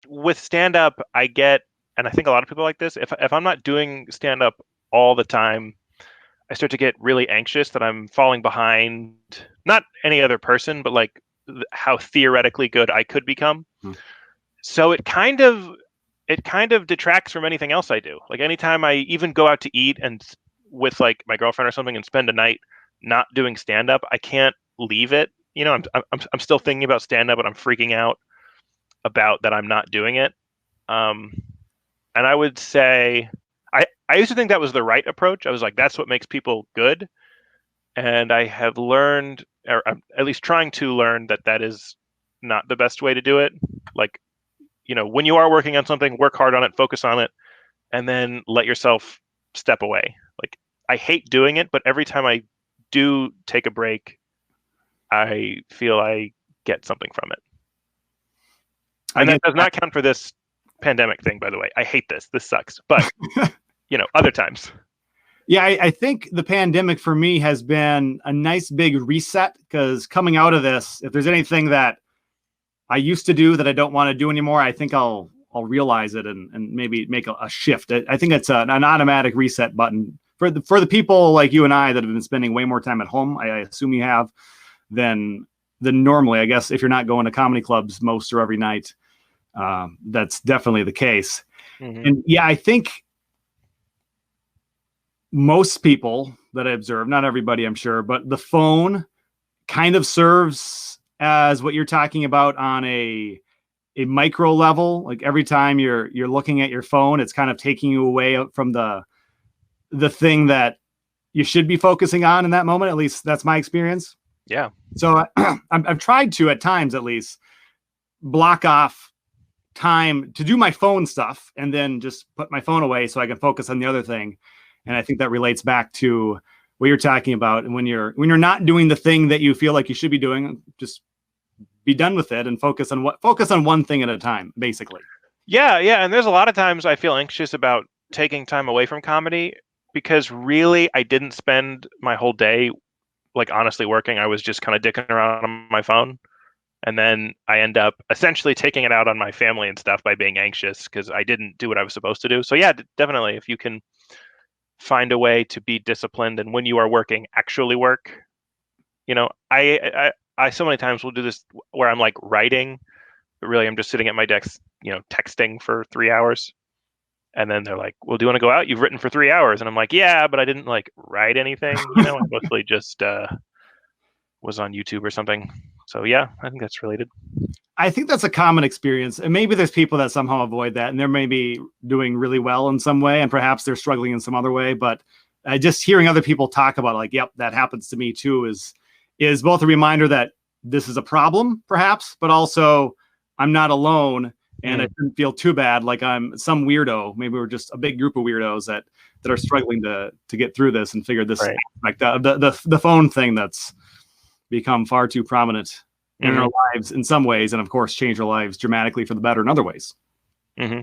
with stand up, I get, and I think a lot of people like this. If I'm not doing stand up all the time, I start to get really anxious that I'm falling behind. Not any other person, but like how theoretically good I could become. Hmm. So it kind of detracts from anything else I do. Like anytime I even go out to eat and with like my girlfriend or something and spend a night not doing stand up, I can't leave it. I'm still thinking about stand up, and I'm freaking out about that I'm not doing it. Um, and I would say I used to think that was the right approach. I was like, that's what makes people good. And I have learned, or I'm at least trying to learn, that that is not the best way to do it. Like, when you are working on something, work hard on it, focus on it, and then let yourself step away. Like, I hate doing it, but every time I do take a break, I feel I get something from it. And that does not count for this pandemic thing, by the way. I hate this. This sucks. But, other times. Yeah, I think the pandemic for me has been a nice big reset, because coming out of this, if there's anything that I used to do that I don't want to do anymore, I think I'll realize it and maybe make a shift. I think it's an automatic reset button for the people like you and I that have been spending way more time at home. I assume you have than normally. I guess if you're not going to comedy clubs most or every night, that's definitely the case. Mm-hmm. And yeah, I think most people that I observe, not everybody, I'm sure, but the phone kind of serves as what you're talking about on a micro level. Like every time you're looking at your phone, it's kind of taking you away from the thing that you should be focusing on in that moment. At least that's my experience. Yeah. So I've tried to, at times at least, block off time to do my phone stuff and then just put my phone away so I can focus on the other thing. And I think that relates back to what you're talking about. And when you're not doing the thing that you feel like you should be doing, just be done with it and focus on one thing at a time, basically. Yeah. And there's a lot of times I feel anxious about taking time away from comedy, because really I didn't spend my whole day like honestly working. I was just kind of dicking around on my phone. And then I end up essentially taking it out on my family and stuff by being anxious because I didn't do what I was supposed to do. So yeah, definitely, if you can find a way to be disciplined, and when you are working, actually work. I so many times will do this where I'm like writing, but really I'm just sitting at my desk, texting for 3 hours. And then they're like, well, do you want to go out? You've written for 3 hours. And I'm like, yeah, but I didn't like write anything. I mostly just was on YouTube or something. So yeah, I think that's related. I think that's a common experience. And maybe there's people that somehow avoid that, and they're maybe doing really well in some way, and perhaps they're struggling in some other way. But just hearing other people talk about like, yep, that happens to me too, is both a reminder that this is a problem, perhaps, but also I'm not alone, and I shouldn't feel too bad like I'm some weirdo. Maybe we're just a big group of weirdos that are struggling to get through this and figure this like the phone thing that's become far too prominent in our lives in some ways, and of course change our lives dramatically for the better in other ways. Mm-hmm.